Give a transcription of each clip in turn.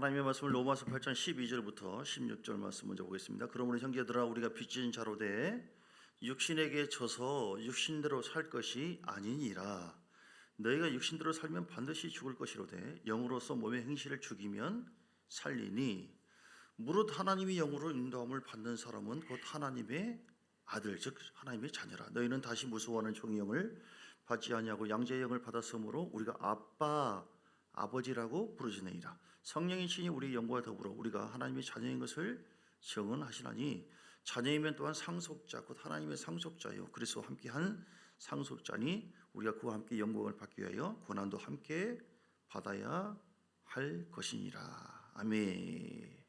하나님의 말씀을 로마서 8장 12절부터 16절 말씀 먼저 보겠습니다. 그러므로 형제들아 우리가 빚진 자로 돼 육신에게 져서 육신대로 살 것이 아니니라. 너희가 육신대로 살면 반드시 죽을 것이로되 영으로서 몸의 행실을 죽이면 살리니 무릇 하나님이 영으로 인도함을 받는 사람은 곧 하나님의 아들 즉 하나님의 자녀라. 너희는 다시 무서워하는 종의 영을 받지 아니하고 양자의 영을 받았으므로 우리가 아빠 아버지라고 부르짖느니라. 성령의 신이 우리의 영과 더불어 우리가 하나님의 자녀인 것을 증언하시나니 자녀이면 또한 상속자 곧 하나님의 상속자요 그리스도와 함께한 상속자니 우리가 그와 함께 영광을 받기 위하여 고난도 함께 받아야 할 것이니라. 아멘.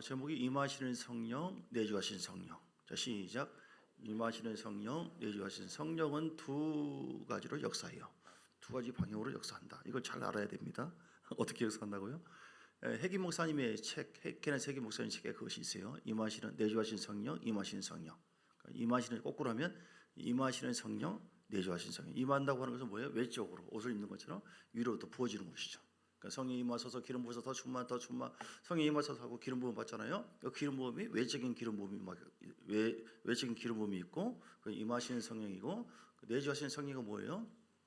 제목이 임하시는 성령, 내주하신 성령. 자, 시작. 임하시는 성령, 내주하신 성령은 두 가지로 역사해요. 두 가지 방향으로 역사한다. 이걸 잘 알아야 됩니다. 어떻게 역사한다고요? 해기 목사님의 책, 케네스 해기 목사님 책에 그것이 있어요. 임하시는, 내주하신 성령, 임하시는 성령. 임하시는 거꾸로 하면 임하시는 성령, 내주하신 성령. 임한다고 하는 것은 뭐예요? 외적으로 옷을 입는 것처럼 위로부터 부어지는 것이죠. 그러니까 성령이 임하셔서 기름 부어서 더 충만. 성령이 임하셔서 하고 기름 부음 받잖아요. 그 기름 부음이 외적인 기름 부음이 외적인 기름 부음이 있고 그 임하시는 성령이고 그 내주하시는 성령은 뭐예요?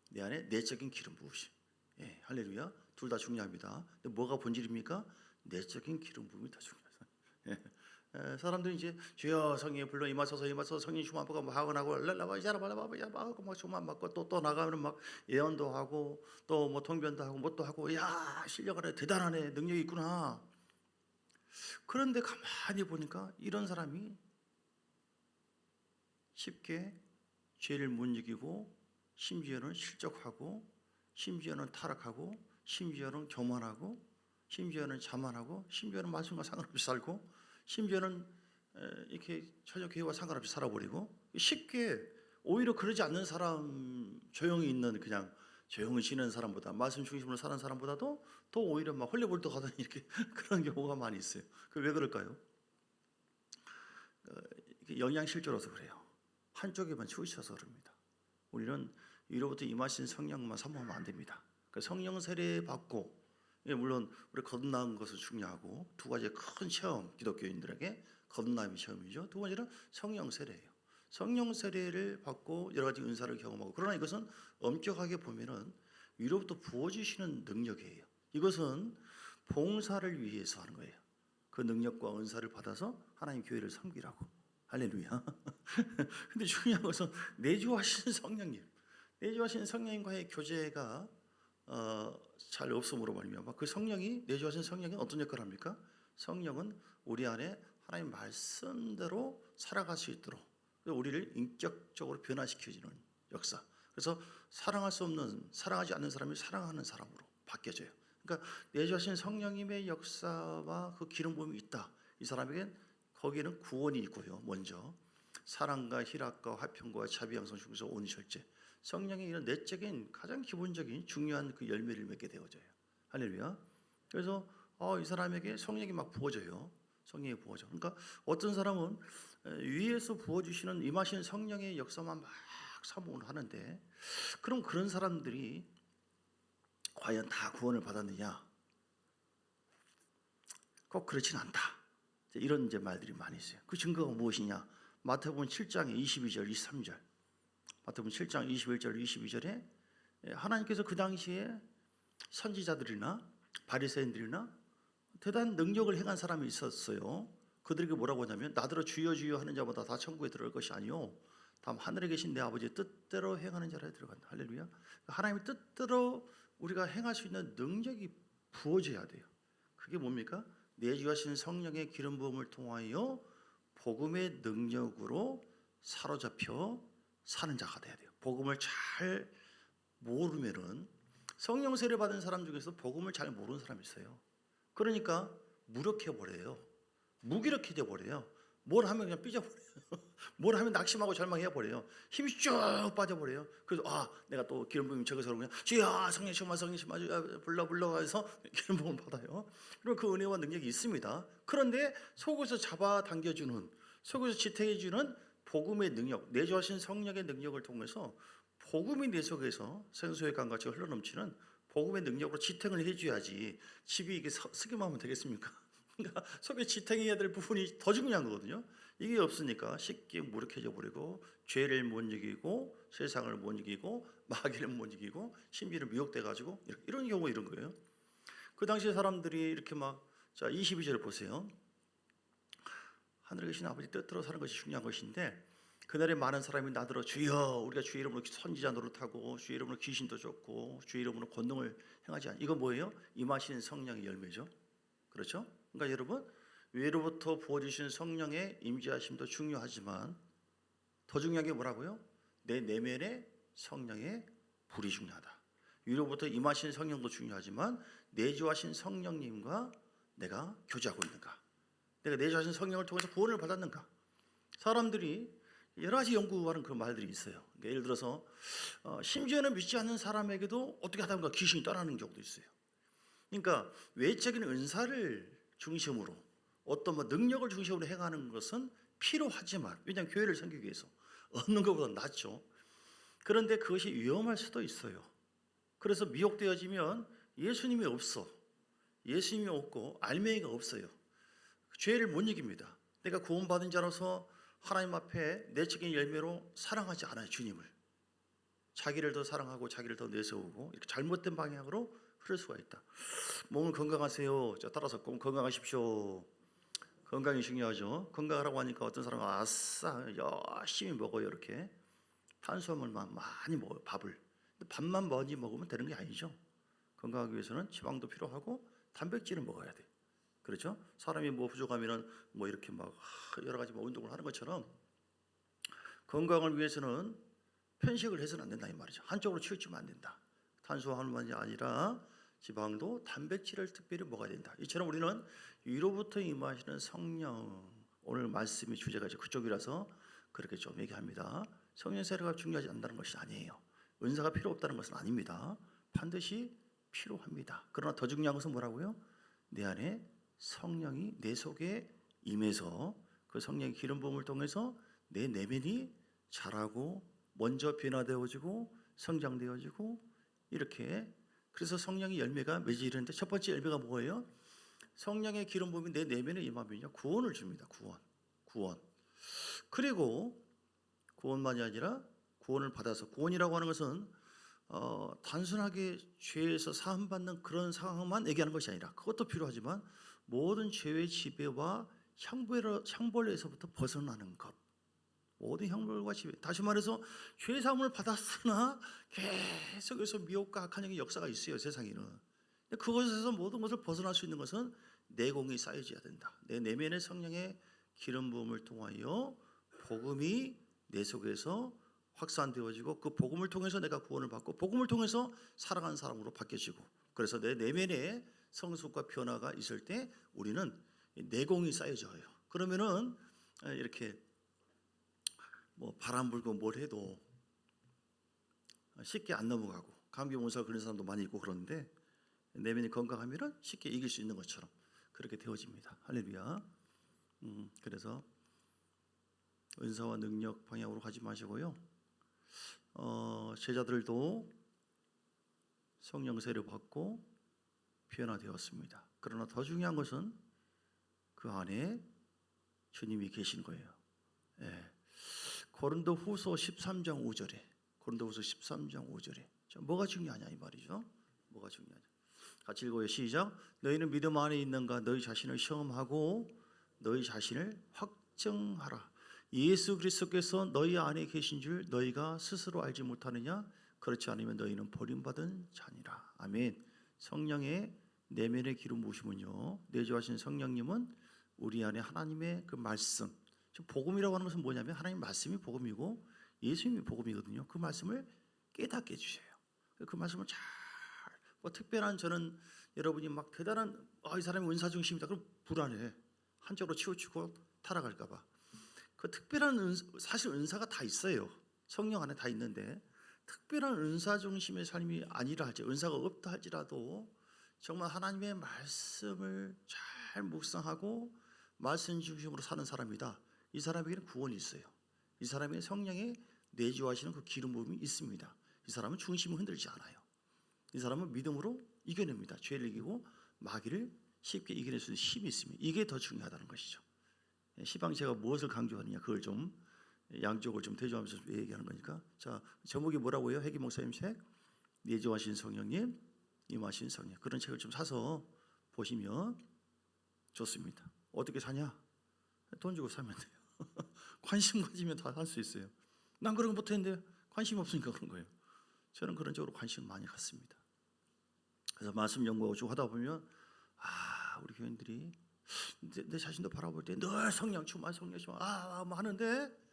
내 안에 내적인 기름 부으심. 예, 할렐루야. 둘 다 중요합니다. 근데 뭐가 본질입니까? 내적인 기름 부음이 더 중요해서. 예. 사람들이 이제 주여 성령이 불러 임하소서 성령 충만하고 뭐 하고 랄라바샤라바라바샤라바고 막 충만 받고 또 나가면 막 예언도 하고 또 뭐 통변도 하고 뭐 또 하고 야 실력을 해 대단하네 능력이 있구나. 그런데 가만히 보니까 이런 사람이 쉽게 죄를 못 이기고 심지어는 실족하고 심지어는 타락하고 심지어는 교만하고 심지어는 자만하고 심지어는 말씀과 상관없이 살고 심지어는 이렇게 전혀 교회와 상관없이 살아버리고 쉽게 오히려 그러지 않는 사람 조용히 있는 그냥 조용히 지내는 사람보다 말씀 중심으로 사는 사람보다도 더 오히려 막 헐레벌떡 하더니 이렇게 그런 경우가 많이 있어요. 그 왜 그럴까요? 영양실조라서 그래요. 한쪽에만 치우쳐서 그럽니다. 우리는 위로부터 임하신 성령만 사모하면 안 됩니다. 성령 세례 받고 물론 우리 거듭난 것은 중요하고 두 가지의 큰 시험 기독교인들에게 거듭남의 시험이죠. 두 번째는 성령 세례예요. 성령 세례를 받고 여러 가지 은사를 경험하고 그러나 이것은 엄격하게 보면은 위로부터 부어주시는 능력이에요. 이것은 봉사를 위해서 하는 거예요. 그 능력과 은사를 받아서 하나님 교회를 섬기라고. 할렐루야. 근데 중요한 것은 내주하신 성령님, 내주하신 성령님과의 교제가 잘 없음으로 말미암아 그 성령이 내주하신 성령이 어떤 역할을 합니까? 성령은 우리 안에 하나님 말씀대로 살아갈 수 있도록 우리를 인격적으로 변화시켜주는 역사. 그래서 사랑하지 않는 사람이 사랑하는 사람으로 바뀌어져요. 그러니까 내주하신 성령님의 역사와 그 기름 부음이 있다. 이 사람에겐 거기에는 구원이 있고요. 먼저 사랑과 희락과 화평과 자비, 양성, 충성, 온유, 절제. 성령의 이런 내적인 가장 기본적인 중요한 그 열매를 맺게 되어져요. 할렐루야. 그래서 이 사람에게 성령이 막 부어져요. 성령이 부어져. 그러니까 어떤 사람은 위에서 부어주시는 임하신 성령의 역사만 막 사모를 하는데 그럼 그런 사람들이 과연 다 구원을 받았느냐? 꼭 그렇진 않다. 이런 이제 말들이 많이 있어요. 그 증거가 무엇이냐? 마태복음 7장 22절, 23절. 마태복음 7장 21절, 22절에 하나님께서 그 당시에 선지자들이나 바리새인들이나 대단한 능력을 행한 사람이 있었어요. 그들에게 뭐라고 하냐면 나더러 주여 주여 하는 자보다 다 천국에 들어갈 것이 아니요 다만 하늘에 계신 내 아버지의 뜻대로 행하는 자라 들어간다. 할렐루야. 하나님의 뜻대로 우리가 행할 수 있는 능력이 부어져야 돼요. 그게 뭡니까? 내주하신 성령의 기름 부음을 통하여 복음의 능력으로 사로잡혀 사는 자가 돼야 돼요. 복음을 잘 모르면은 성령 세례 받은 사람 중에서 복음을 잘 모르는 사람이 있어요. 그러니까 무력해 버려요. 무기력해져 버려요. 뭘 하면 그냥 삐져버려요. 뭘 하면 낙심하고 절망해 버려요. 힘이 쭉 빠져버려요. 그래서 내가 또 기름 부음이 적어서 그냥 주여 성령 충만 불러 해서 기름 부음을 받아요. 그럼 그 은혜와 능력이 있습니다. 그런데 속에서 잡아당겨주는 속에서 지탱해주는 복음의 능력, 내주하신 성령의 능력을 통해서 복음이 내 속에서 생수의 강같이 흘러넘치는 복음의 능력으로 지탱을 해줘야지 집이 이게 쓰기만 하면 되겠습니까? 그러니까 속에 지탱해야 될 부분이 더 중요한 거거든요. 이게 없으니까 쉽게 무력해져 버리고 죄를 못 이기고 세상을 못 이기고 마귀를 못 이기고 심지어 미혹돼 가지고 이런 경우 이런 거예요. 그 당시에 사람들이 이렇게 자 22절 보세요. 하늘에 계신 아버지 뜻대로 사는 것이 중요한 것인데 그날에 많은 사람이 나더러 주여 우리가 주의 이름으로 선지자 노릇하고 주의 이름으로 귀신도 쫓고 주의 이름으로 권능을 행하지 않. 이거 뭐예요? 임하시는 성령의 열매죠. 그렇죠? 그러니까 여러분 위로부터 부어주신 성령의 임재하심도 중요하지만 더 중요한 게 뭐라고요? 내 내면의 성령의 불이 중요하다. 위로부터 임하신 성령도 중요하지만 내주하신 성령님과 내가 교제하고 있는가? 내가 내주하신 성령을 통해서 구원을 받았는가? 사람들이 여러 가지 연구하는 그런 말들이 있어요. 그러니까 예를 들어서 심지어는 믿지 않는 사람에게도 어떻게 하다 보니까 귀신이 떠나는 경우도 있어요. 그러니까 외적인 은사를 중심으로 어떤 능력을 중심으로 행하는 것은 필요하지만 왜냐하면 교회를 섬기기 위해서 얻는 것보다 낫죠. 그런데 그것이 위험할 수도 있어요. 그래서 미혹되어지면 예수님이 없어. 예수님이 없고 알맹이가 없어요. 죄를 못 이깁니다. 내가 구원받은 자로서 하나님 앞에 내적인 열매로 사랑하지 않아요. 주님을. 자기를 더 사랑하고 자기를 더 내세우고 이렇게 잘못된 방향으로 흐를 수가 있다. 몸을 건강하세요. 따라서 건강하십시오. 건강이 중요하죠. 건강하라고 하니까 어떤 사람은 아싸 열심히 먹어요. 이렇게 탄수화물만 많이 먹어요. 밥을. 근데 밥만 많이 먹으면 되는 게 아니죠. 건강하기 위해서는 지방도 필요하고 단백질을 먹어야 돼. 그렇죠? 사람이 부족하면은 이렇게 여러 가지 운동을 하는 것처럼 건강을 위해서는 편식을 해서는 안 된다 이 말이죠. 한쪽으로 치우치면 안 된다. 탄수화물만이 아니라 지방도 단백질을 특별히 먹어야 된다. 이처럼 우리는 위로부터 임하시는 성령, 오늘 말씀의 주제가 그쪽이라서 그렇게 좀 얘기합니다. 성령 세례가 중요하지 않다는 것이 아니에요. 은사가 필요 없다는 것은 아닙니다. 반드시 필요합니다. 그러나 더 중요한 것은 뭐라고요? 내 안에 성령이 내 속에 임해서 그 성령의 기름 부음을 통해서 내 내면이 자라고 먼저 변화되어지고 성장되어지고 이렇게 그래서 성령의 열매가 맺어지는데 첫 번째 열매가 뭐예요? 성령의 기름 부음이 내 내면에 임하면요 구원을 줍니다. 구원. 그리고 구원만이 아니라 구원을 받아서 구원이라고 하는 것은 단순하게 죄에서 사함받는 그런 상황만 얘기하는 것이 아니라 그것도 필요하지만 모든 죄의 지배와 형벌에서부터 벗어나는 것. 모든 형벌과 지배. 다시 말해서 죄 사함을 받았으나 계속해서 미혹과 악한 영의 역사가 있어요. 세상에는. 그것에서 모든 것을 벗어날 수 있는 것은 내공이 쌓여져야 된다. 내 내면의 성령의 기름 부음을 통하여 복음이 내 속에서 확산되어지고 그 복음을 통해서 내가 구원을 받고 복음을 통해서 살아가는 사람으로 바뀌어지고 그래서 내 내면에 성숙과 변화가 있을 때 우리는 내공이 쌓여져요. 그러면은 이렇게 바람 불고 뭘 해도 쉽게 안 넘어가고 감기 몸살 걸리는 사람도 많이 있고 그런데 내면이 건강하면은 쉽게 이길 수 있는 것처럼 그렇게 되어집니다. 할렐루야. 그래서 은사와 능력 방향으로 가지 마시고요. 제자들도 성령 세례 받고 변화되었습니다. 그러나 더 중요한 것은 그 안에 주님이 계신 거예요. 예. 고린도후서 13장 5절에 고린도후서 13장 5절에 뭐가 중요하냐 이 말이죠. 뭐가 중요하냐. 같이 읽어요. 시작. 너희는 믿음 안에 있는가? 너희 자신을 시험하고 너희 자신을 확증하라. 예수 그리스도께서 너희 안에 계신 줄 너희가 스스로 알지 못하느냐? 그렇지 않으면 너희는 버림받은 자니라. 아멘. 성령의 내면의 기름 부으심은요 내주하신 성령님은 우리 안에 하나님의 그 말씀, 복음이라고 하는 것은 뭐냐면 하나님 말씀이 복음이고 예수님이 복음이거든요. 그 말씀을 깨닫게 해주셔요. 그 말씀을 잘 특별한 저는 여러분이 대단한 이 사람이 은사 중심이다 그럼 불안해. 한쪽으로 치우치고 타락할까 봐. 그 특별한 사실 은사가 다 있어요. 성령 안에 다 있는데 특별한 은사 중심의 삶이 아니라 할지 은사가 없다 할지라도 정말 하나님의 말씀을 잘 묵상하고 말씀 중심으로 사는 사람이다. 이 사람에게는 구원이 있어요. 이 사람에게 성령의 내주하시는 그 기름 부음이 있습니다. 이 사람은 중심을 흔들지 않아요. 이 사람은 믿음으로 이겨냅니다. 죄를 이기고 마귀를 쉽게 이겨낼 수 있는 힘이 있습니다. 이게 더 중요하다는 것이죠. 시방 제가 무엇을 강조하느냐 그걸 좀 양쪽을 좀 대조하면서 얘기하는 거니까. 자, 제목이 뭐라고요? 회기 목사님 책 내주하신 성령님 임하신 성령, 그런 책을 좀 사서 보시면 좋습니다. 어떻게 사냐? 돈 주고 사면 돼요. 관심 가지면 다 할 수 있어요. 난 그런 거 못했는데 관심이 없으니까 그런 거예요. 저는 그런 쪽으로 관심 많이 갖습니다. 그래서 말씀 연구하고 쭉 하다 보면 우리 교인들이 내 자신도 바라볼 때 늘 성령 충만 성령 충만 뭐 하는데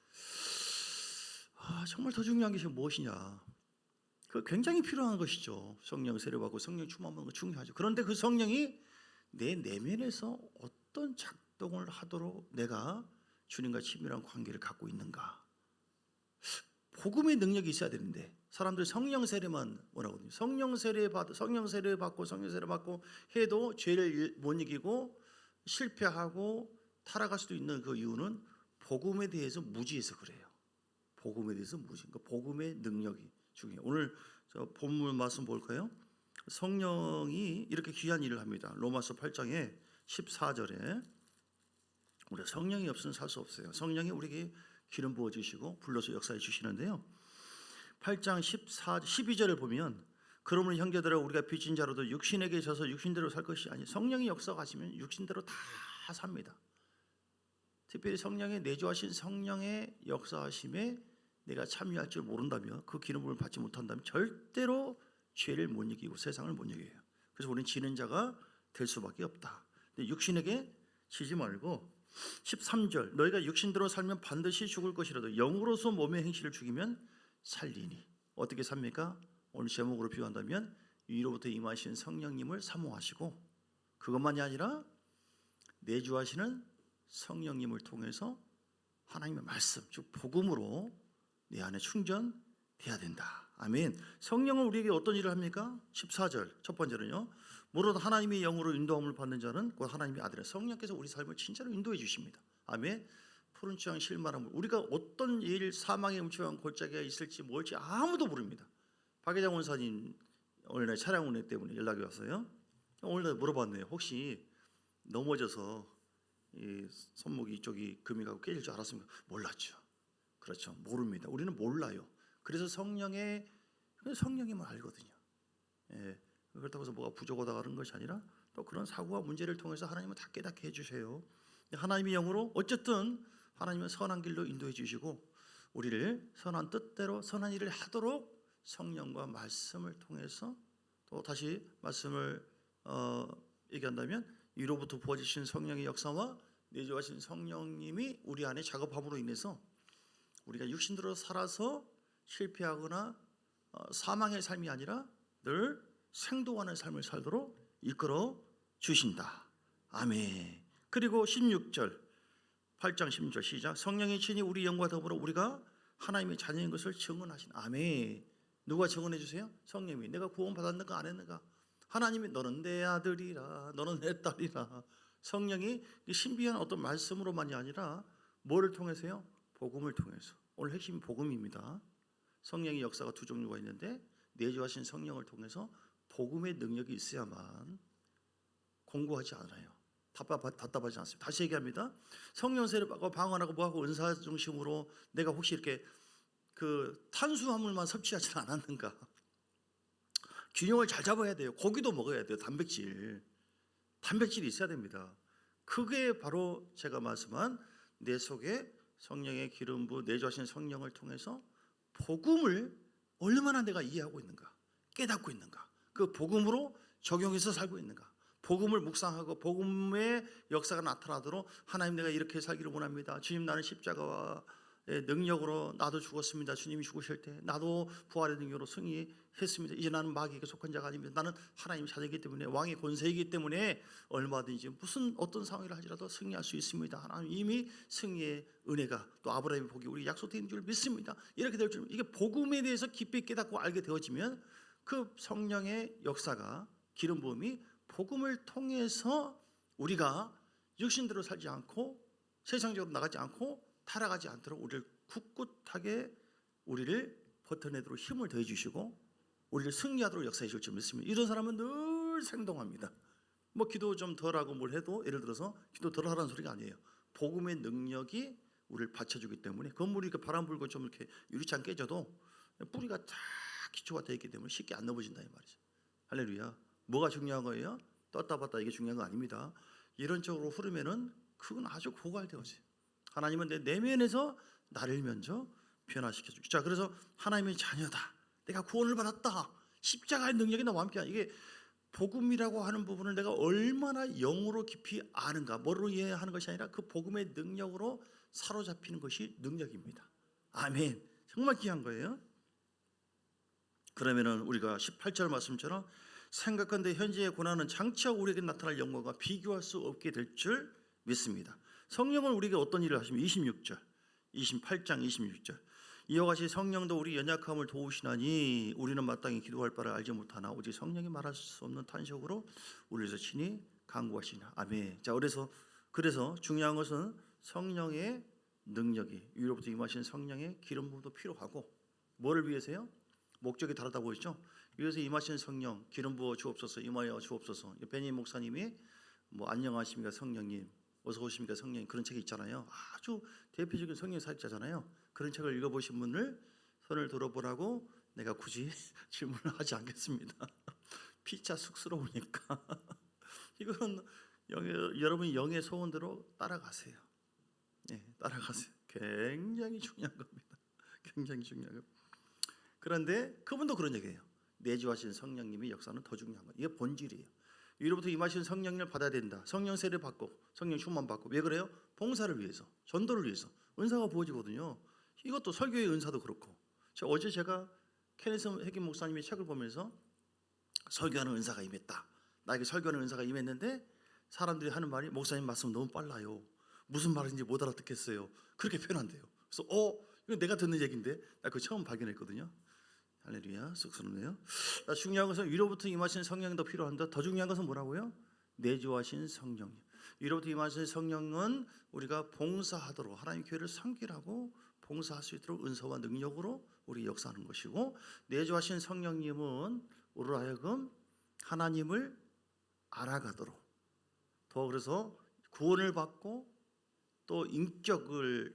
정말 더 중요한 것이 무엇이냐? 그 굉장히 필요한 것이죠. 성령 세례받고 성령 충만하는 거 중요하죠. 그런데 그 성령이 내 내면에서 어떤 작동을 하도록 내가 주님과 친밀한 관계를 갖고 있는가? 복음의 능력이 있어야 되는데 사람들이 성령 세례만 원하거든요. 성령 세례 받고 성령 세례 받고 해도 죄를 못 이기고 실패하고 타락할 수도 있는 그 이유는 복음에 대해서 무지해서 그래요. 복음에 대해서 무지. 그러니까 복음의 능력이 중요해요. 오늘 저 본문 말씀 볼까요? 성령이 이렇게 귀한 일을 합니다. 로마서 8장에 14절에 우리 성령이 없으면 살 수 없어요. 성령이 우리에게 기름 부어 주시고 불러서 역사해 주시는데요. 8장 12절을 보면 그러므로 형제들아 우리가 빚진 자로도 육신에게 져서 육신대로 살 것이 아니 성령이 역사하시면 육신대로 다 삽니다. 특별히 성령의 내주하신 성령의 역사하심에 내가 참여할 줄 모른다면 그 기름을 받지 못한다면 절대로 죄를 못 이기고 세상을 못 이겨요. 그래서 우리는 지는 자가 될 수밖에 없다. 근데 육신에게 지지 말고 13절 너희가 육신대로 살면 반드시 죽을 것이라도 영으로서 몸의 행실을 죽이면 살리니. 어떻게 삽니까? 오늘 제목으로 비유한다면 위로부터 임하신 성령님을 사모하시고 그것만이 아니라 내주하시는 성령님을 통해서 하나님의 말씀 즉 복음으로 내 안에 충전돼야 된다. 아멘. 성령은 우리에게 어떤 일을 합니까? 14절 첫 번째는요. 무릇 하나님의 영으로 인도함을 받는 자는 곧 하나님의 아들이라. 성령께서 우리 삶을 진짜로 인도해 주십니다. 아멘. 푸른 취향 실만함을 우리가 어떤 일 사망의 음침한 골짜기가 있을지 뭘지 아무도 모릅니다. 박회장 원사님 오늘 차량 운행 때문에 연락이 왔어요. 오늘 물어봤네요. 혹시 넘어져서 이 손목이 이쪽이 금이 가고 깨질 줄 알았습니까? 몰랐죠. 그렇죠. 모릅니다. 우리는 몰라요. 그래서 성령이만 알거든요. 예. 그렇다고 해서 뭐가 부족하다 그런 것이 아니라 또 그런 사고와 문제를 통해서 하나님은 다 깨닫게 해주세요. 하나님의 영으로 어쨌든 하나님은 선한 길로 인도해 주시고 우리를 선한 뜻대로 선한 일을 하도록 성령과 말씀을 통해서 또 다시 말씀을 얘기한다면 위로부터 부어주신 성령의 역사와 내주하신 성령님이 우리 안에 작업함으로 인해서 우리가 육신대로 살아서 실패하거나 사망의 삶이 아니라 늘 생동하는 삶을 살도록 이끌어 주신다. 아멘. 그리고 16절 8장 16절 시작. 성령이 친히 우리 영과 더불어 우리가 하나님의 자녀인 것을 증언하신. 아멘. 누가 증언해 주세요? 성령이. 내가 구원받았는가 안 했는가? 하나님이 너는 내 아들이라 너는 내 딸이라. 성령이 신비한 어떤 말씀으로만이 아니라 뭐를 통해서요? 복음을 통해서. 오늘 핵심이 복음입니다. 성령의 역사가 두 종류가 있는데 내주하신 성령을 통해서 복음의 능력이 있어야만 공부하지 않아요. 답답하지 않습니다. 다시 얘기합니다. 성령 세례받고 방언하고 뭐하고 은사 중심으로 내가 혹시 이렇게 그 탄수화물만 섭취하지 않았는가? 균형을 잘 잡아야 돼요. 고기도 먹어야 돼요. 단백질이 있어야 됩니다. 그게 바로 제가 말씀한 내 속에 성령의 기름 부어 내주하신 성령을 통해서 복음을 얼마나 내가 이해하고 있는가, 깨닫고 있는가, 그 복음으로 적용해서 살고 있는가, 복음을 묵상하고 복음의 역사가 나타나도록 하나님 내가 이렇게 살기를 원합니다. 주님 나는 십자가의 능력으로 나도 죽었습니다. 주님이 죽으실 때 나도 부활의 능력으로 승리했습니다. 이제 나는 마귀에게 속한 자가 아닙니다. 나는 하나님의 자녀이기 때문에 왕의 권세이기 때문에 얼마든지 무슨 어떤 상황이라 할지라도 승리할 수 있습니다. 하나님 이미 승리의 은혜가 또 아브라함의 복이 우리 약속된 줄 믿습니다. 이렇게 될 줄. 이게 복음에 대해서 깊이 깨닫고 알게 되어지면 그 성령의 역사가 기름 부음이 복음을 통해서 우리가 육신대로 살지 않고 세상적으로 나가지 않고 타락하지 않도록 우리를 굳굳하게 우리를 버텨내도록 힘을 더해 주시고 우리를 승리하도록 역사해 줄 줄 믿습니다. 이런 사람은 늘 생동합니다. 뭐 기도 좀 덜하고 뭘 해도 예를 들어서 기도 덜 하라는 소리가 아니에요. 복음의 능력이 우리를 받쳐주기 때문에 건물이 이렇게 바람 불고 좀 이렇게 유리창 깨져도 뿌리가 다 기초가 되어 있기 때문에 쉽게 안 넘어진다 이 말이죠. 할렐루야. 뭐가 중요한 거예요? 떴다 봤다 이게 중요한 거 아닙니다. 이런 쪽으로 흐르면은 그건 아주 고갈되어져요. 하나님은 내 내면에서 나를 먼저 변화시켜 주죠. 자, 그래서 하나님의 자녀다. 내가 구원을 받았다. 십자가의 능력이 나와 함께하는 이게 복음이라고 하는 부분을 내가 얼마나 영으로 깊이 아는가, 뭐로 이해하는 것이 아니라 그 복음의 능력으로 사로잡히는 것이 능력입니다. 아멘. 정말 귀한 거예요. 그러면은 우리가 18절 말씀처럼 생각한데 현재의 고난은 장차 우리에게 나타날 영광과 비교할 수 없게 될 줄 믿습니다. 성령은 우리에게 어떤 일을 하시면 26절, 28장 26절 이와 같이 성령도 우리 연약함을 도우시나니 우리는 마땅히 기도할 바를 알지 못하나 오직 성령이 말할 수 없는 탄식으로 우리에서 친히 간구하시나. 아멘. 자, 그래서 중요한 것은 성령의 능력이 위로부터 임하신 성령의 기름 부음도 필요하고 뭐를 위해서요? 목적이 다르다고 했죠. 이것에 임하신 성령 기름 부어 주옵소서, 임하여 주옵소서. 베니 목사님이 뭐 안녕하십니까 성령님, 어서 오십니까 성령님 그런 책이 있잖아요. 아주 대표적인 성령 사역자잖아요. 그런 책을 읽어보신 분을 손을 들어보라고 내가 굳이 질문을 하지 않겠습니다. 피차 쑥스러우니까. 이거는 여러분이 영의 소원대로 따라가세요. 네, 따라가세요. 굉장히 중요한 겁니다. 굉장히 중요한 겁니다. 그런데 그분도 그런 얘기예요. 내주하신 성령님의 역사는 더 중요한 거예요. 이게 본질이에요. 위로부터 임하신 성령을 받아야 된다. 성령 세례 받고 성령 충만 받고 왜 그래요? 봉사를 위해서, 전도를 위해서 은사가 부어지거든요. 이것도 설교의 은사도 그렇고. 어제 제가 케네스 핵임 목사님의 책을 보면서 설교하는 은사가 임했다. 나에게 설교하는 은사가 임했는데 사람들이 하는 말이 목사님 말씀 너무 빨라요. 무슨 말인지 못 알아듣겠어요. 그렇게 표현한대요. 그래서 이거 내가 듣는 얘기인데 나 그거 처음 발견했거든요. 할렐루야. 쑥스럽네요. 중요한 것은 위로부터 임하신 성령이 더 필요한다. 더 중요한 것은 뭐라고요? 내주하신 성령. 위로부터 임하신 성령은 우리가 봉사하도록 하나님 교회를 섬기라고 봉사할 수 있도록 은사와 능력으로 우리 역사하는 것이고, 내주하신 성령님은 우리로 하여금 하나님을 알아가도록 더 그래서 구원을 받고 또 인격을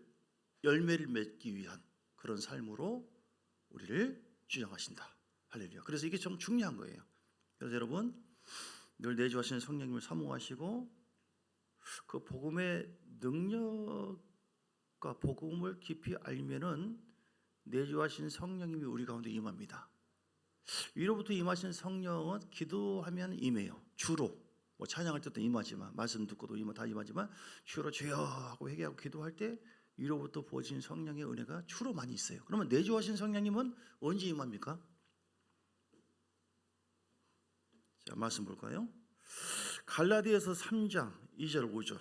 열매를 맺기 위한 그런 삶으로 우리를 주장하신다. 할렐루야. 그래서 이게 좀 중요한 거예요. 그래서 여러분 늘 내주하시는 성령님을 사모하시고 그 복음의 능력과 복음을 깊이 알면은 내주하신 성령님이 우리 가운데 임합니다. 위로부터 임하신 성령은 기도하면 임해요. 주로 뭐 찬양할 때도 임하지만 말씀 듣고도 다 임하지만 주로 주여 하고 회개하고 기도할 때 위로부터 부어진 성령의 은혜가 주로 많이 있어요. 그러면 내주하신 성령님은 언제 임합니까? 자, 말씀 볼까요? 갈라디아서 3장 2절 5절.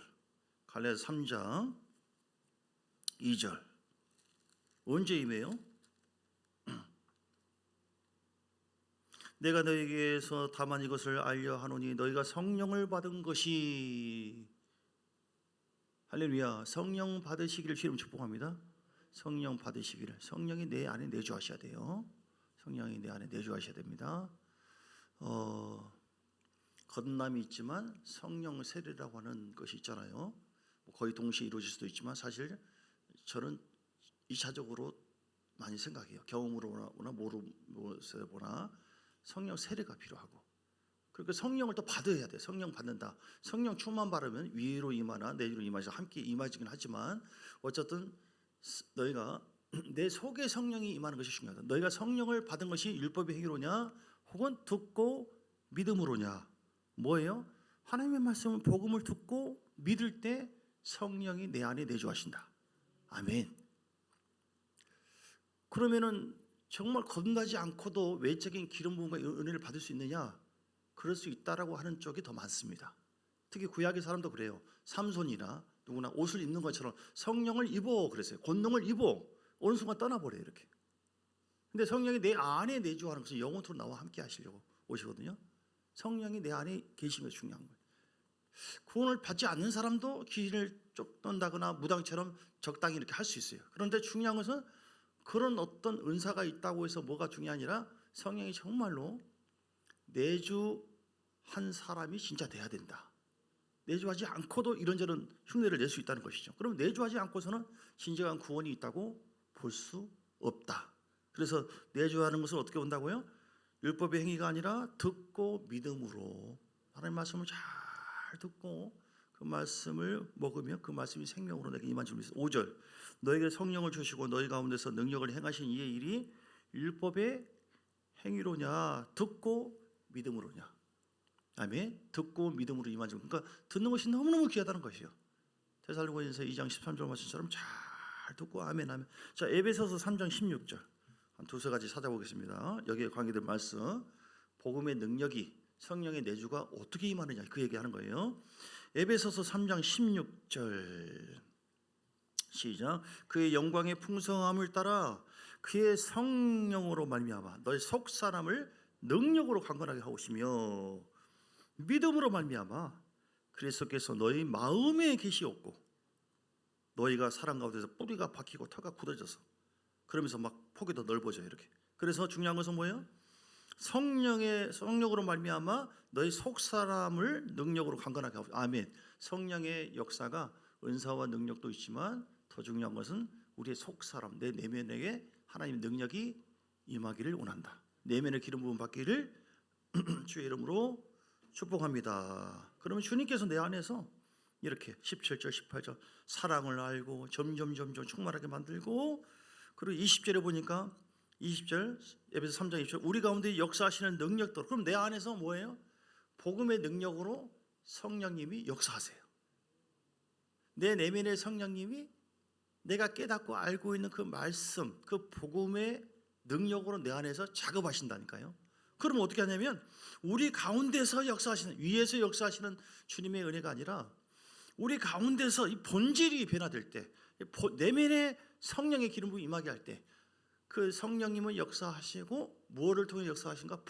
갈라디아서 3장 2절. 언제 임해요? 내가 너에게서 다만 이것을 알려 하노니 너희가 성령을 받은 것이. 할렐루야. 성령 받으시기를 주님 축복합니다. 성령 받으시기를. 성령이 내 안에 내주하셔야 돼요. 성령이 내 안에 내주하셔야 됩니다. 거듭남이 있지만 성령 세례라고 하는 것이 있잖아요. 거의 동시에 이루어질 수도 있지만 사실 저는 2차적으로 많이 생각해요. 경험으로 보나 모르서 보나 성령 세례가 필요하고, 그러니까 성령을 또 받아야 돼. 성령 받는다. 성령 충만 받으면 위로 임하나 내로 임하셔 함께 임하지긴 하지만 어쨌든 너희가 내 속에 성령이 임하는 것이 중요하다. 너희가 성령을 받은 것이 율법의 행위로냐 혹은 듣고 믿음으로냐. 뭐예요? 하나님의 말씀은 복음을 듣고 믿을 때 성령이 내 안에 내주하신다. 아멘. 그러면은 정말 거듭나지 않고도 외적인 기름 부음과 은혜를 받을 수 있느냐? 그럴 수 있다라고 하는 쪽이 더 많습니다. 특히 구약의 사람도 그래요. 삼손이나 누구나 옷을 입는 것처럼 성령을 입어 그랬어요. 권능을 입어. 어느 순간 떠나버려요 이렇게. 근데 성령이 내 안에 내주하는 것은 영원토록 나와 함께 하시려고 오시거든요. 성령이 내 안에 계시는 게 중요한 거예요. 구원을 받지 않는 사람도 귀신을 쫓는다거나 무당처럼 적당히 이렇게 할 수 있어요. 그런데 중요한 것은 그런 어떤 은사가 있다고 해서 뭐가 중요한 게 아니라 성령이 정말로 내주한 사람이 진짜 돼야 된다. 내주하지 않고도 이런저런 흉내를 낼 수 있다는 것이죠. 그럼 내주하지 않고서는 진정한 구원이 있다고 볼 수 없다. 그래서 내주하는 것을 어떻게 본다고요? 율법의 행위가 아니라 듣고 믿음으로 하나님의 말씀을 잘 듣고 그 말씀을 먹으며 그 말씀이 생명으로 내게 임한 줄 믿습니다. 5절 너에게 성령을 주시고 너희 가운데서 능력을 행하신 이의 일이 율법의 행위로냐 듣고 믿음으로냐. 아멘. 듣고 믿음으로 임한 줄. 그러니까 듣는 것이 너무너무 귀하다는 것이요. 데살로니가전서 2장 13절 말씀처럼 잘 듣고 아멘 하면. 자, 에베소서 3장 16절 한 두세 가지 찾아보겠습니다. 여기에 관계된 말씀. 복음의 능력이 성령의 내주가 어떻게 임하느냐 그 얘기하는 거예요. 에베소서 3장 16절 시작. 그의 영광의 풍성함을 따라 그의 성령으로 말미암아 너희 속 사람을 능력으로 강건하게 하시며 믿음으로 말미암아 그리스도께서 너희 마음에 계시옵고 너희가 사랑 가운데서 뿌리가 박히고 터가 굳어져서 그러면서 막 폭이 더 넓어져요. 이렇게. 그래서 중요한 것은 뭐예요? 성령으로 말미암아 너희 속 사람을 능력으로 강건하게 하고. 아멘. 성령의 역사가 은사와 능력도 있지만 더 중요한 것은 우리의 속 사람, 내 내면에 하나님의 능력이 임하기를 원한다. 내면의 기름 부음 받기를 주의 이름으로 축복합니다. 그러면 주님께서 내 안에서 이렇게 17절 18절 사랑을 알고 점점 충만하게 만들고, 그리고 20절에 보니까 20절 에베소 3장 20절 우리 가운데 역사하시는 능력도. 그럼 내 안에서 뭐예요? 복음의 능력으로 성령님이 역사하세요. 내 내면의 성령님이 내가 깨닫고 알고 있는 그 말씀, 그 복음의 능력으로 내 안에서 작업하신다니까요. 그럼 어떻게 하냐면 우리 가운데서 역사하시는, 위에서 역사하시는 주님의 은혜가 아니라 우리 가운데서 이 본질이 변화될 때, 내면의 성령의 기름 부음이 임하게 할 때 그 성령님은 역사하시고 무엇을 통해 역사하신가?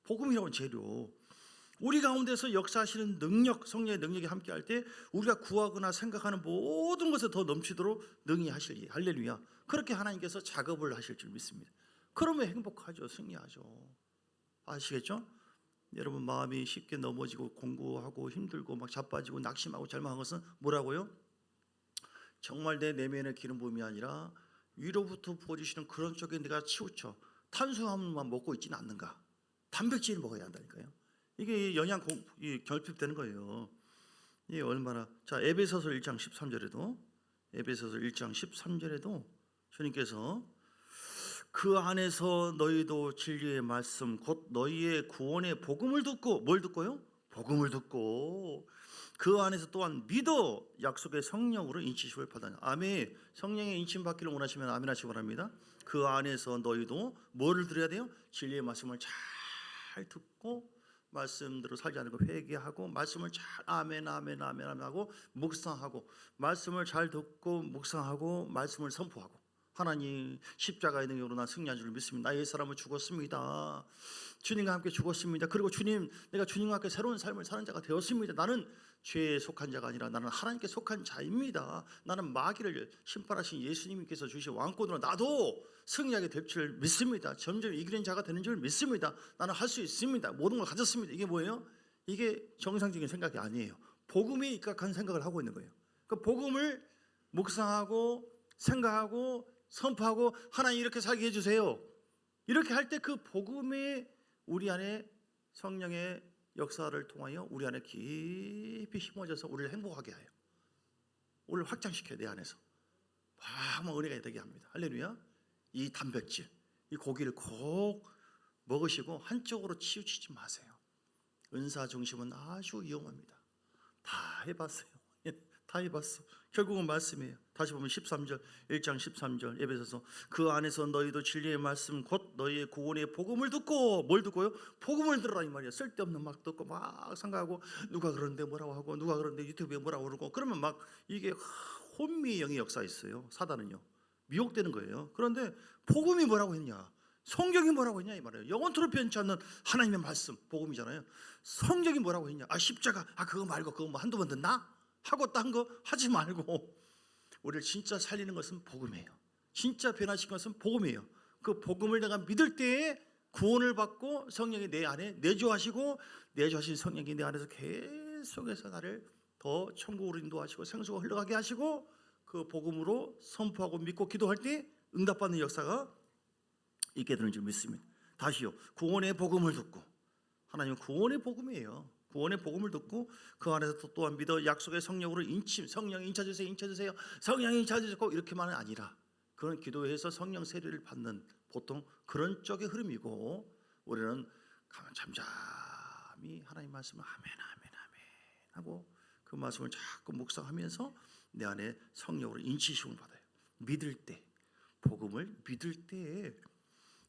복음이라는 재료. 우리 가운데서 역사하시는 능력, 성령의 능력이 함께할 때 우리가 구하거나 생각하는 모든 것에 더 넘치도록 능히 하실. 할렐루야. 그렇게 하나님께서 작업을 하실 줄 믿습니다. 그러면 행복하죠. 승리하죠. 아시겠죠? 여러분 마음이 쉽게 넘어지고 공부하고 힘들고 막 자빠지고 낙심하고 절망한 것은 뭐라고요? 정말 내 내면의 기름 부음이 아니라 위로부터 부어주시는 그런 쪽에 내가 치우쳐 탄수화물만 먹고 있지는 않는가? 단백질을 먹어야 한다니까요. 이게 영양 결핍되는 거예요. 이게 얼마나. 자, 에베소서 1장 13절에도 에베소서 1장 13절에도 주님께서 그 안에서 너희도 진리의 말씀 곧 너희의 구원의 복음을 듣고, 뭘 듣고요? 복음을 듣고 그 안에서 또한 믿어 약속의 성령으로 인치심을 받아요. 아멘. 성령의 인침 받기를 원하시면 아멘 하시기 바랍니다. 그 안에서 너희도 뭐를 들어야 돼요? 진리의 말씀을 잘 듣고 말씀대로 살지 않고 회개하고 말씀을 잘 아멘 하고 묵상하고 말씀을 잘 듣고 묵상하고 말씀을 선포하고 하나님 십자가의 능력으로 난 승리한 줄 믿습니다. 나의 사람은 죽었습니다. 주님과 함께 죽었습니다. 그리고 주님, 내가 주님과 함께 새로운 삶을 사는 자가 되었습니다. 나는 죄에 속한 자가 아니라 나는 하나님께 속한 자입니다. 나는 마귀를 심판하신 예수님께서 주신 왕권으로 나도 승리하게 될 줄 믿습니다. 점점 이기는 자가 되는 줄 믿습니다. 나는 할 수 있습니다. 모든 걸 가졌습니다. 이게 뭐예요? 이게 정상적인 생각이 아니에요. 복음에 입각한 생각을 하고 있는 거예요. 그 복음을 묵상하고 생각하고 선포하고 하나님 이렇게 살게 해주세요. 이렇게 할 때 그 복음이 우리 안에 성령의 역사를 통하여 우리 안에 깊이 심어져서 우리를 행복하게 해요. 우리를 확장시켜요. 내 안에서 막 은혜가 되게 합니다. 할렐루야. 이 단백질, 이 고기를 꼭 먹으시고 한쪽으로 치우치지 마세요. 은사 중심은 아주 위험합니다. 다 해봤어요. 다 해봤어. 결국은 말씀이에요. 다시 보면 13절 1장 13절 에베소서 그 안에서 너희도 진리의 말씀 곧 너희의 구원의 복음을 듣고, 뭘 듣고요? 복음을 들으라 이 말이에요. 쓸데없는 막 듣고 막 생각하고 누가 그러는데 뭐라고 하고 누가 그러는데 유튜브에 뭐라고 그러고 그러면 막 이게 혼미의 영의 역사 있어요. 사단은요 미혹되는 거예요. 그런데 복음이 뭐라고 했냐, 성경이 뭐라고 했냐 이 말이에요. 영원토록 변치 않는 하나님의 말씀 복음이잖아요. 성경이 뭐라고 했냐, 십자가 그거 말고 그거 뭐 한두 번 듣나? 하고 딴 거 하지 말고 우리를 진짜 살리는 것은 복음이에요. 진짜 변화시키는 것은 복음이에요. 그 복음을 내가 믿을 때에 구원을 받고 성령이 내 안에 내주하시고 내주하신 성령이 내 안에서 계속해서 나를 더 천국으로 인도하시고 생수가 흘러가게 하시고 그 복음으로 선포하고 믿고 기도할 때 응답받는 역사가 있게 되는 줄 믿습니다. 다시요, 구원의 복음을 듣고, 하나님은 구원의 복음이에요. 구원의 복음을 듣고 그 안에서 또한 믿어 약속의 성령으로 성령 인쳐주세요, 인쳐주세요, 성령 인쳐주세요 이렇게만은 아니라 그런 기도해서 성령 세례를 받는 보통 그런 쪽의 흐름이고, 우리는 가만 잠잠히 하나님 말씀을 아멘 아멘 아멘 하고 그 말씀을 자꾸 묵상하면서 내 안에 성령으로 인치심을 받아요. 믿을 때, 복음을 믿을 때에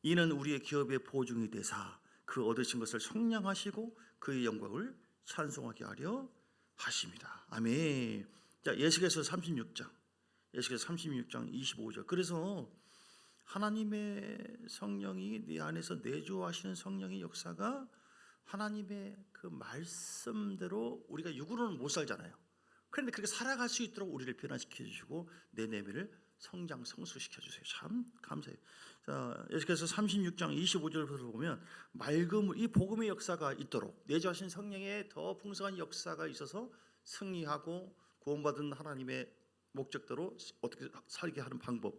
이는 우리의 기업의 보증이 되사 그 얻으신 것을 성량하시고 그의 영광을 찬송하게 하려 하십니다. 아멘. 자, 예수께서 36장 25절. 그래서 하나님의 성령이 내 안에서 내주하시는 성령의 역사가 하나님의 그 말씀대로 우리가 육으로는 못 살잖아요. 그런데 그렇게 살아갈 수 있도록 우리를 변화시켜 주시고 내 내면을 성장 성수시켜 주세요. 참 감사해요. 자, 예수께서 36장 25절부터 보면 맑음, 이 복음의 역사가 있도록 내주하신 성령의 더 풍성한 역사가 있어서 승리하고 구원받은 하나님의 목적대로 어떻게 살게 하는 방법.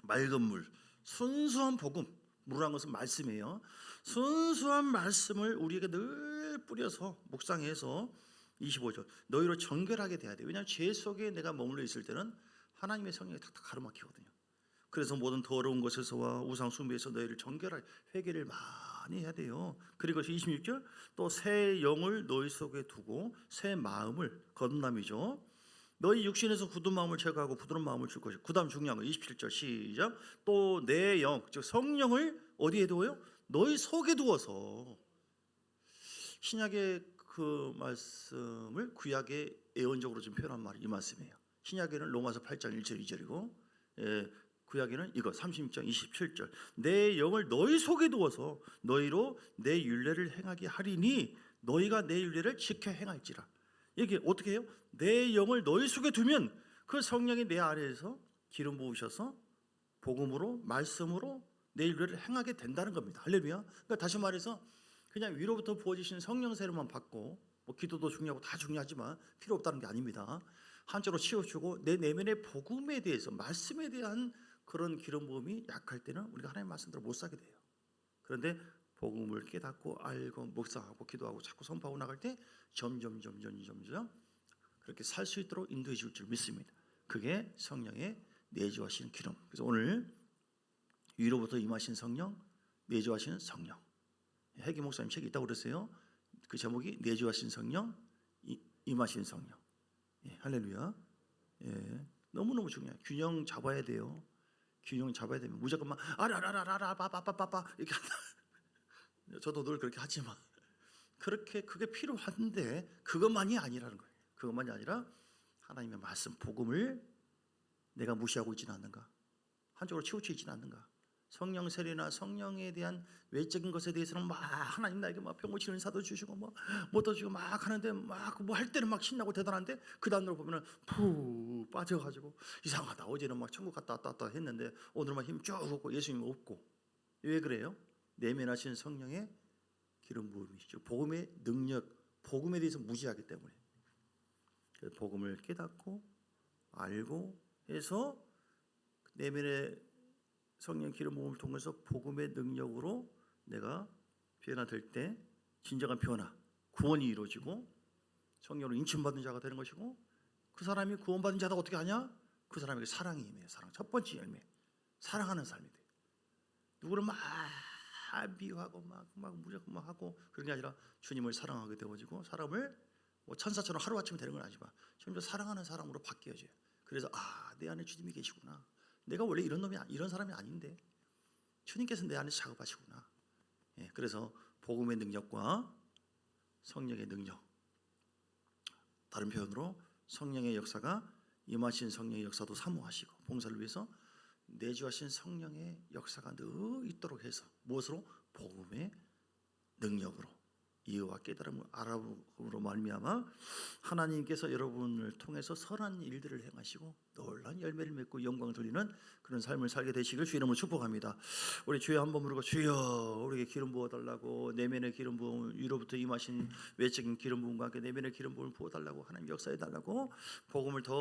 맑은 물, 순수한 복음, 물이란 것은 말씀이에요. 순수한 말씀을 우리에게 늘 뿌려서 묵상해서 25절 너희로 정결하게 돼야 돼. 왜냐하면 죄 속에 내가 머물러 있을 때는 하나님의 성령이 탁탁 가로막히거든요. 그래서 모든 더러운 것에서와 우상 숭배에서 너희를 정결하게, 회개를 많이 해야 돼요. 그리고 26절 또 새 영을 너희 속에 두고 새 마음을, 거듭남이죠. 너희 육신에서 굳은 마음을 제거하고 부드러운 마음을 줄 것이고, 그 다음 중요한 거 27절 시작. 또 내 영, 즉 성령을 어디에 두어요? 너희 속에 두어서. 신약의 그 말씀을 구약의 예언적으로 좀 표현한 말이 이 말씀이에요. 신약에는 로마서 8장 1절 2절이고 구약에는 이거 36장 27절 내 영을 너희 속에 두어서 너희로 내 율례를 행하게 하리니 너희가 내 율례를 지켜 행할지라. 이게 어떻게 해요? 내 영을 너희 속에 두면 그 성령이 내 안에서 기름 부으셔서 복음으로 말씀으로 내 율례를 행하게 된다는 겁니다. 할렐루야. 그러니까 다시 말해서 그냥 위로부터 부어지신 성령 세례만 받고 뭐 기도도 중요하고 다 중요하지만 필요 없다는 게 아닙니다. 한쪽으로 치우치고 내 내면의 복음에 대해서, 말씀에 대한 그런 기름 부음이 약할 때는 우리가 하나님의 말씀대로 못 살게 돼요. 그런데 복음을 깨닫고 알고 묵상하고 기도하고 자꾸 선포하고 나갈 때 점점 그렇게 살 수 있도록 인도해 줄 줄 믿습니다. 그게 성령의 내주하시는 기름. 그래서 오늘 위로부터 임하신 성령, 내주하시는 성령. 해기 목사님 책이 있다고 그랬어요. 그 제목이 내주하신 성령, 임하신 성령. 예, 할렐루야. 예, 너무너무 중요해요. 균형 잡아야 돼요. 균형 잡아야 되면 무조건 막 아라라라라라 빠빠빠빠 이렇게 한다. 저도 늘 그렇게 하지만 그게 필요한데 그것만이 아니라는 거예요. 그것만이 아니라 하나님의 말씀, 복음을 내가 무시하고 있지는 않는가? 한쪽으로 치우쳐 있지는 않는가? 성령 세례나 성령에 대한 외적인 것에 대해서는 막 하나님 나에게 막 병 고치는 사도 주시고 뭐도 주고 막 하는데 막 뭐 할 때는 막 신나고 대단한데 그 다음으로 보면은 푹 빠져가지고 이상하다. 어제는 막 천국 갔다 왔다 했는데 오늘은 막 힘 쭉 없고 예수님 없고. 왜 그래요? 내면하신 성령의 기름 부음이시죠. 복음의 능력, 복음에 대해서 무시하기 때문에. 복음을 깨닫고 알고 해서 내면의 성령 기름 부음을 통해서 복음의 능력으로 내가 변화될 때 진정한 변화, 구원이 이루어지고 성령으로 인침받은 자가 되는 것이고, 그 사람이 구원받은 자다 어떻게 하냐? 그 사람에게 사랑이 임해요. 사랑. 첫 번째 열매. 사랑하는 삶이 돼요. 누구를 막 미워하고 막 무조건 막 하고 그런 게 아니라 주님을 사랑하게 되어지고 사람을 뭐 천사처럼 하루아침에 되는 건 아니지만 점점 사랑하는 사람으로 바뀌어져요. 그래서 내 안에 주님이 계시구나. 내가 원래 이런 사람이 아닌데 주님께서 내 안에 작업하시구나. 예, 그래서 복음의 능력과 성령의 능력, 다른 표현으로 성령의 역사가 임하신 성령의 역사도 사모하시고 봉사를 위해서 내주하신 성령의 역사가 늘 있도록 해서 무엇으로? 복음의 능력으로 이해와 깨달음을 알아보므로 말미암아 하나님께서 여러분을 통해서 선한 일들을 행하시고 놀라운 열매를 맺고 영광을 돌리는 그런 삶을 살게 되시길 주의 이름으로 축복합니다. 우리 주여 한번 부르고 주여 우리에게 기름 부어달라고 내면의 기름 부음 위로부터 임하신 외적인 기름 부음과 함께 내면의 기름 부음을 부어달라고 하나님 역사해달라고 복음을 더